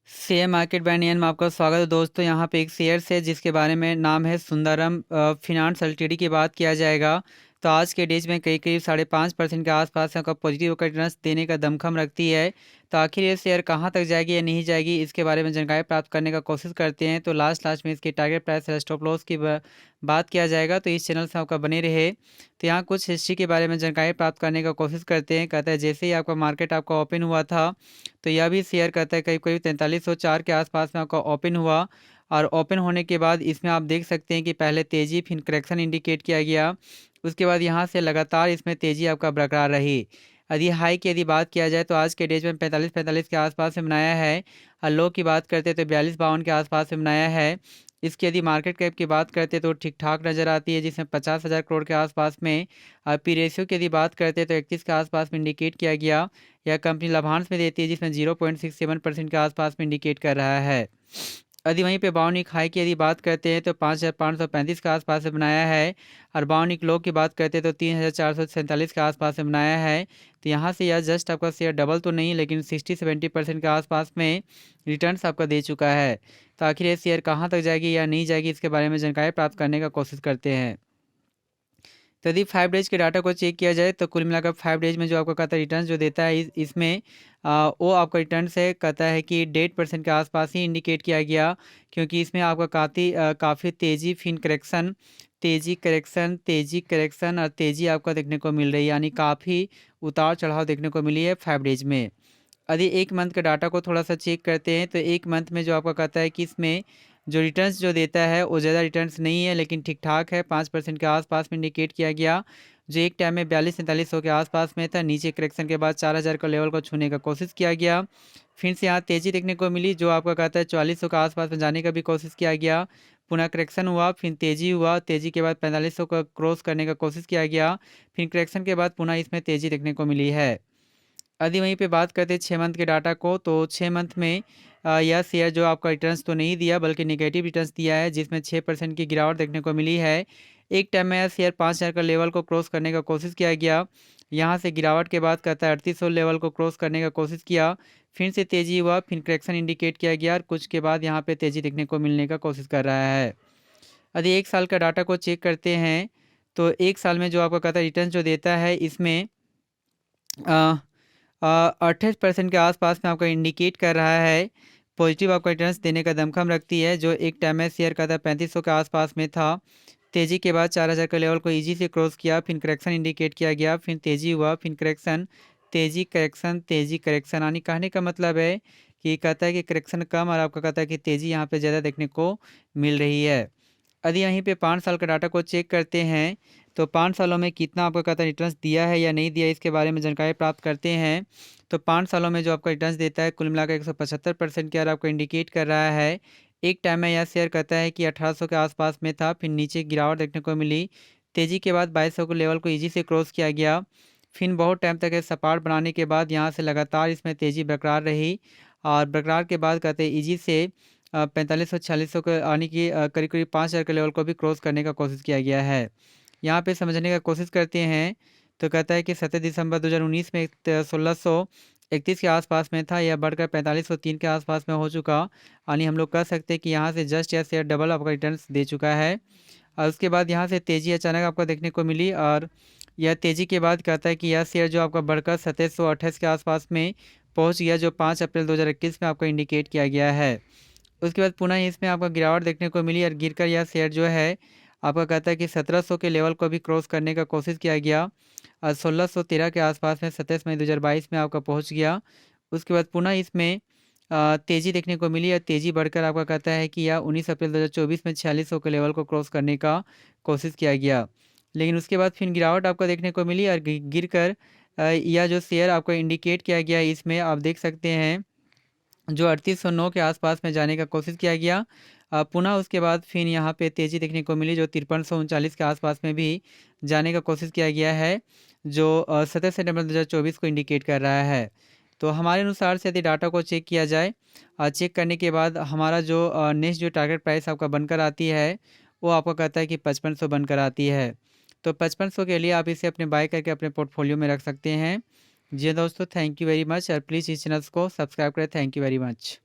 Share market bye नियन में आपका स्वागत है दोस्तों। यहाँ पे एक शेयर्स है जिसके बारे में नाम है सुंदरम फिनांस एलटीडी की बात किया जाएगा। तो आज के डेज में कई करीब 5.5% के आसपास का पॉजिटिव रिटर्न्स देने का दमखम रखती है। तो आखिर ये शेयर कहाँ तक जाएगी या नहीं जाएगी, इसके बारे में जानकारी प्राप्त करने का कोशिश करते हैं। तो लास्ट में इसकी टारगेट प्राइस और स्टॉप लॉस की बात किया जाएगा। तो इस चैनल से आपका बने रहे। तो यहाँ कुछ हिस्ट्री के बारे में जानकारी प्राप्त करने का कोशिश करते हैं। कहता है जैसे ही आपका मार्केट आपका ओपन हुआ था, तो यह भी शेयर करता है करीब करीब 4304 के आसपास में आपका ओपन हुआ। और ओपन होने के बाद इसमें आप देख सकते हैं कि पहले तेज़ी फिर करेक्शन इंडिकेट किया गया। उसके बाद यहाँ से लगातार इसमें तेज़ी आपका बरकरार रही। यदि हाई की बात किया जाए तो आज के डेज में 45 के आसपास में बनाया है। और लो की बात करते तो 42-52 के आसपास में बनाया है। इसकी यदि मार्केट कैप की बात करते तो ठीक ठाक नज़र आती है, जिसमें 50,000 करोड़ के आसपास में। पी रेशियो की यदि बात करते तो 31 के आसपास में इंडिकेट किया गया। यह कंपनी लाभांश में देती है, जिसमें 0.67% के आसपास में इंडिकेट कर रहा है। यदि वहीं पे बाउनिक हाई की यदि बात करते हैं तो 5,535 के आसपास से बनाया है। और बाउनिक लो की बात करते हैं तो 3,447 के आसपास से बनाया है। तो यहाँ से यह जस्ट आपका शेयर डबल तो नहीं, लेकिन 60-70% के आसपास में रिटर्न्स आपका दे चुका है। तो आखिर ये शेयर कहाँ तक जाएगी या नहीं जाएगी, इसके बारे में जानकारी प्राप्त करने का कोशिश करते हैं। तो यदि 5 डेज के डाटा को चेक किया जाए तो कुल मिलाकर 5 डेज में जो आपको कहता है रिटर्न जो देता है इसमें वो आपका रिटर्न से कहता है कि 1.5% के आसपास ही इंडिकेट किया गया। क्योंकि इसमें आपका काफ़ी तेज़ी फिन करेक्शन, तेज़ी करेक्शन, तेज़ी करेक्शन और तेज़ी आपका देखने को मिल रही है, यानी काफ़ी उतार चढ़ाव देखने को मिली है 5 डेज में। यदि एक मंथ के डाटा को थोड़ा सा चेक करते हैं तो एक मंथ में जो आपका कहता है कि इसमें जो रिटर्न्स जो देता है वो ज़्यादा रिटर्न्स नहीं है, लेकिन ठीक ठाक है। 5% के आसपास में इंडिकेट किया गया, जो एक टाइम में 42-43 के आसपास में था। नीचे करेक्शन के बाद 4,000 का लेवल को छूने का कोशिश किया गया। फिर से यहाँ तेज़ी देखने को मिली, जो आपका कहता है 4400 के आसपास में जाने का भी कोशिश किया गया। पुनः करेक्शन हुआ, फिर तेज़ी हुआ, तेज़ी के बाद 4500 का क्रॉस करने का कोशिश किया गया। फिर करेक्शन के बाद पुनः इसमें तेज़ी देखने को मिली है। यदि वहीं पे बात करते हैं 6 मंथ के डाटा को, तो 6 मंथ में यह शेयर जो आपका रिटर्न्स तो नहीं दिया बल्कि नेगेटिव रिटर्न्स दिया है, जिसमें 6% की गिरावट देखने को मिली है। एक टाइम में यह शेयर 5,000 का लेवल को क्रॉस करने का कोशिश किया गया। यहाँ से गिरावट के बाद कहता है 3800 लेवल को क्रॉस करने का कोशिश किया। फिर से तेज़ी हुआ, फिर करेक्शन इंडिकेट किया गया और कुछ के बाद यहाँ पे तेज़ी देखने को मिलने का कोशिश कर रहा है। यदि एक साल का डाटा को चेक करते हैं तो एक साल में जो आपका कहता है रिटर्न जो देता है इसमें 28% के आसपास में आपका इंडिकेट कर रहा है। पॉजिटिव आपका रिटर्न्स देने का दमखम रखती है, जो एक टाइम में शेयर का था 3500 के आसपास में था। तेज़ी के बाद 4,000 के लेवल को इजी से क्रॉस किया, फिर करेक्शन इंडिकेट किया गया, फिर तेज़ी हुआ, फिर करेक्शन, तेज़ी करेक्शन, तेज़ी करेक्शन। यानी कहने का मतलब है कि कहता है कि करेक्शन कम और आपका कहता है कि तेज़ी यहाँ पे ज़्यादा देखने को मिल रही है। यदि यहीं पे 5 साल का डाटा को चेक करते हैं तो 5 सालों में कितना आपका कहता है रिटर्न्स दिया है या नहीं दिया, इसके बारे में जानकारी प्राप्त करते हैं। तो 5 सालों में जो आपका रिटर्न्स देता है कुल मिलाकर 175% के और आपको इंडिकेट कर रहा है। एक टाइम में यह शेयर कहता है कि 1800 के आसपास में था, फिर नीचे गिरावट देखने को मिली। तेज़ी के बाद 2200 के लेवल को ईजी से क्रॉस किया गया। फिर बहुत टाइम तक सपाट बनाने के बाद यहाँ से लगातार इसमें तेज़ी बरकरार रही। और बरकरार के बाद कहते हैं ईजी से 4500-4600 के आने की करीब करीब 5,000 के लेवल को भी क्रॉस करने का कोशिश किया गया है। यहाँ पे समझने का कोशिश करते हैं तो कहता है कि 7 दिसंबर 2019 में 1631 के आसपास में था, यह बढ़कर 4503 के आसपास में हो चुका। यानी हम लोग कह सकते हैं कि यहाँ से जस्ट यह शेयर डबल आपका रिटर्न्स दे चुका है। और उसके बाद यहाँ से तेज़ी अचानक आपको देखने को मिली, और यह तेज़ी के बाद कहता है कि यह शेयर जो आपका बढ़कर 2728 के आसपास में पहुँच गया, जो 5 अप्रैल 2021 में आपको इंडिकेट किया गया है। उसके बाद पुनः इसमें आपको गिरावट देखने को मिली और गिरकर यह शेयर जो है आपका कहता है कि 1700 के लेवल को भी क्रॉस करने का कोशिश किया गया और 1613 के आसपास में 27 मई 2022 में आपका पहुंच गया। उसके बाद पुनः इसमें तेज़ी देखने को मिली और तेज़ी बढ़कर आपका कहता है कि यह 19 अप्रैल 2024 में 4600 के लेवल को क्रॉस करने का कोशिश किया गया। लेकिन उसके बाद फिर गिरावट आपको देखने को मिली और गिर कर यह जो शेयर आपको इंडिकेट किया गया, इसमें आप देख सकते हैं जो 3809 के आसपास में जाने का कोशिश किया गया। पुनः उसके बाद फिर यहाँ पे तेज़ी देखने को मिली, जो 5339 के आसपास में भी जाने का कोशिश किया गया है, जो 17 सितंबर 2024 को इंडिकेट कर रहा है। तो हमारे अनुसार से यदि डाटा को चेक किया जाए, चेक करने के बाद हमारा जो नेक्स्ट जो टारगेट प्राइस आपका बनकर आती है वो आपको कहता है कि 5500 बनकर आती है। तो 5500 के लिए आप इसे अपने बाय करके अपने पोर्टफोलियो में रख सकते हैं। जी दोस्तों, थैंक यू वेरी मच और प्लीज़ इस चैनल को सब्सक्राइब करें। Thank you very much.